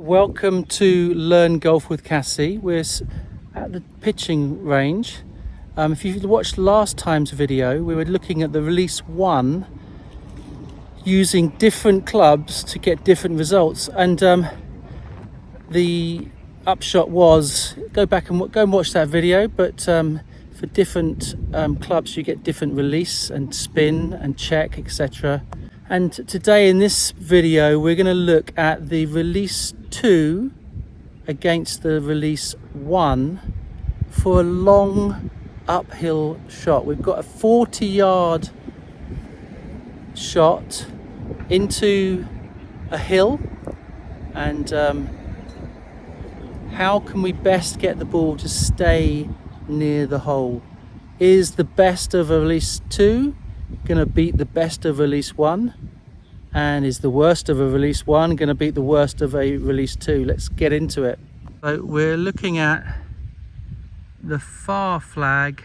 Welcome to Learn Golf with Cassie. We're at the pitching range. If you watched last time's video, we were looking at the release 1 using different clubs to get different results, and the upshot was go and watch that video, but for different clubs you get different release and spin and check, etc. And today in this video we're going to look at the release 2 against the release 1 for a long uphill shot. We've got a 40-yard shot into a hill, and how can we best get the ball to stay near the hole? Is the best of a release 2 going to beat the best of release 1? And is the worst of a release 1 going to beat the worst of a release 2? Let's get into it. So we're looking at the far flag.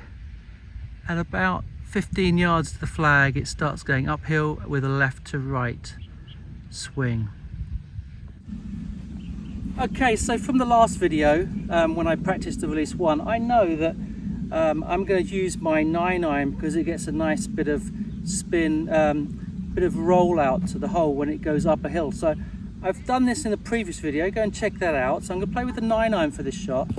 At about 15 yards to the flag, it starts going uphill with a left to right swing. Okay, so from the last video, when I practiced the release 1, I know that I'm going to use my 9-iron because it gets a nice bit of spin, bit of rollout to the hole when it goes up a hill. So I've done this in the previous video, go and check that out. So I'm going to play with the 9-iron for this shot,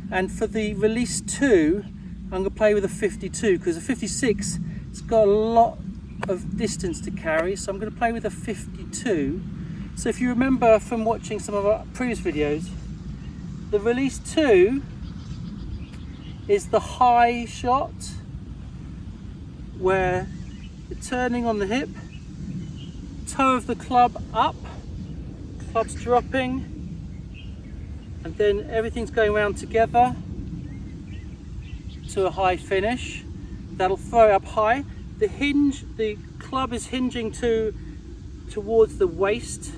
and for the release 2 I'm going to play with a 52 because a 56 it's got a lot of distance to carry, so I'm going to play with a 52. So if you remember from watching some of our previous videos, the release 2 is the high shot where you're turning on the hip, toe of the club up, club's dropping, and then everything's going around together to a high finish. That'll throw it up high. The club is hinging towards the waist,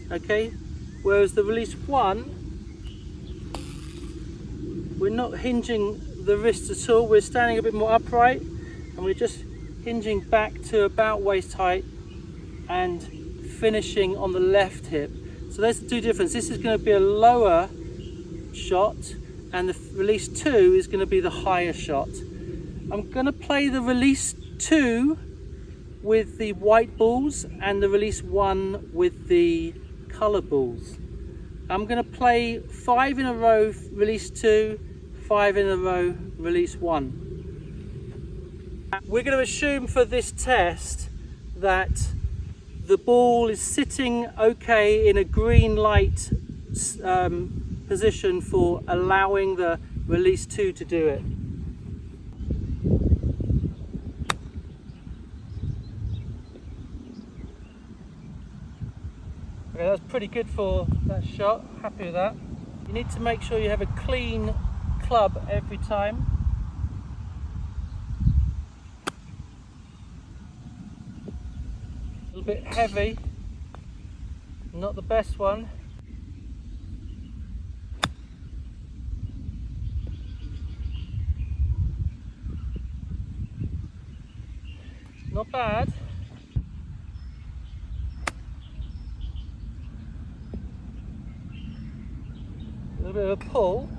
okay? Whereas the release 1, we're not hinging the wrists at all. We're standing a bit more upright, and we're just hinging back to about waist height and finishing on the left hip. So there's the two differences. This is going to be a lower shot, and the release 2 is going to be the higher shot. I'm going to play the release 2 with the white balls and the release 1 with the colour balls. I'm going to play 5 in a row release 2, 5 in a row release 1. We're going to assume for this test that the ball is sitting okay in a green light position for allowing the release 2 to do it. Okay, that's pretty good for that shot. Happy with that. You need to make sure you have a clean club every time. A little bit heavy, not the best one. Not bad. A little bit of a pull.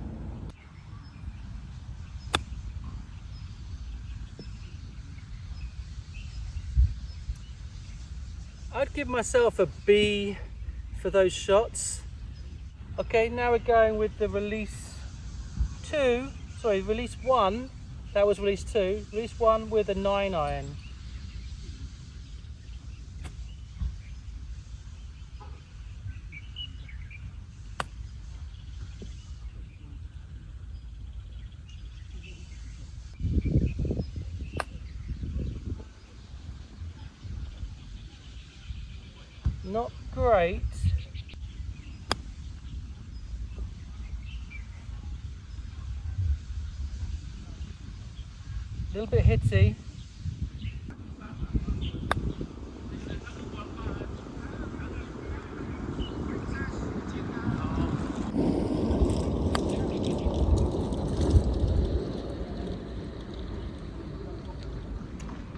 I'd give myself a B for those shots. Okay, now we're going with the release 1. That was release 2. Release 1 with a 9-iron. Not great. A little bit hitty.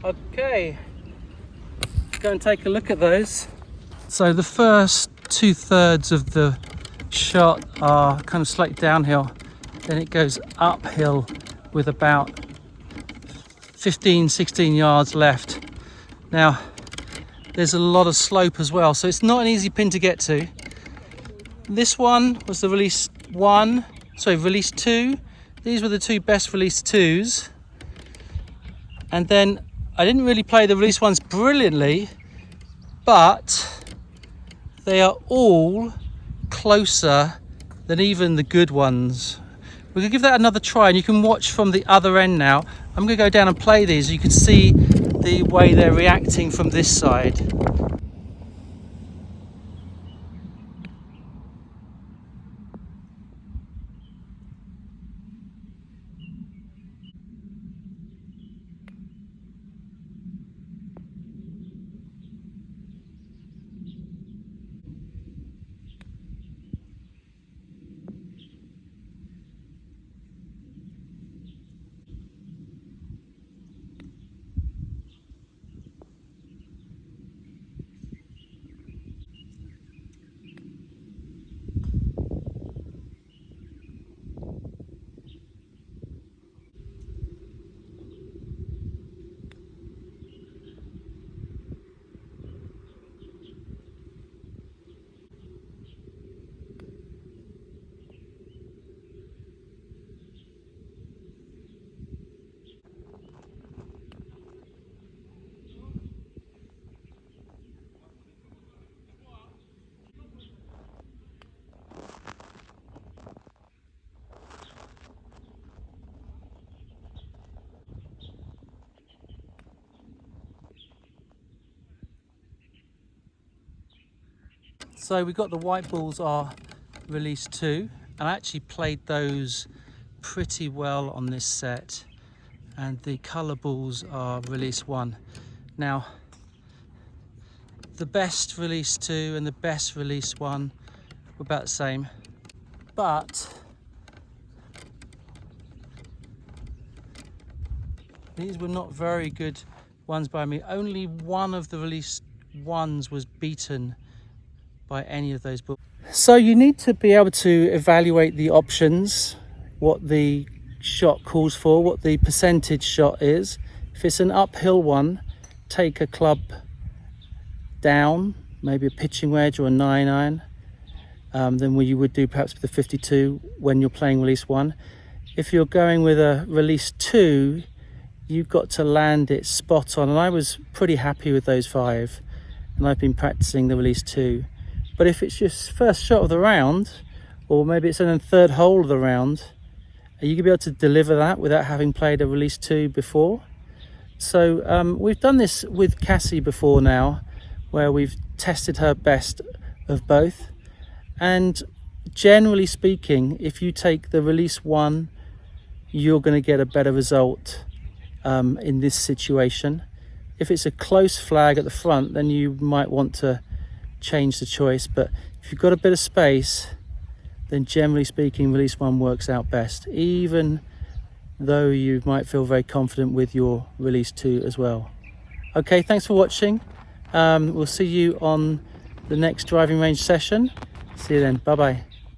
Okay, go and take a look at those. So the first 2/3 of the shot are kind of slightly downhill, then it goes uphill with about 15-16 yards left. Now there's a lot of slope as well, so it's not an easy pin to get to. This one was the release 2. These were the two best release 2s, and then I didn't really play the release 1s brilliantly, but they are all closer than even the good ones. We're gonna give that another try, and you can watch from the other end now. I'm gonna go down and play these. You can see the way they're reacting from this side. So we got the white balls are release 2, and I actually played those pretty well on this set, and the colour balls are release 1. Now the best release 2 and the best release 1 were about the same, but these were not very good ones by me. Only one of the release 1s was beaten by any of those balls. So you need to be able to evaluate the options, what the shot calls for, what the percentage shot is. If it's an uphill one, take a club down, maybe a pitching wedge or a 9-iron, than what you would do perhaps with a 52 when you're playing release 1. If you're going with a release 2, you've got to land it spot on, and I was pretty happy with those 5, and I've been practicing the release 2. But if it's your first shot of the round, or maybe it's in the third hole of the round, are you going to be able to deliver that without having played a release 2 before? So we've done this with Cassie before now, where we've tested her best of both. And generally speaking, if you take the release 1, you're going to get a better result in this situation. If it's a close flag at the front, then you might want to change the choice, but if you've got a bit of space, then generally speaking release 1 works out best, even though you might feel very confident with your release 2 as well. Okay, thanks for watching. We'll see you on the next driving range session. See you then. Bye bye.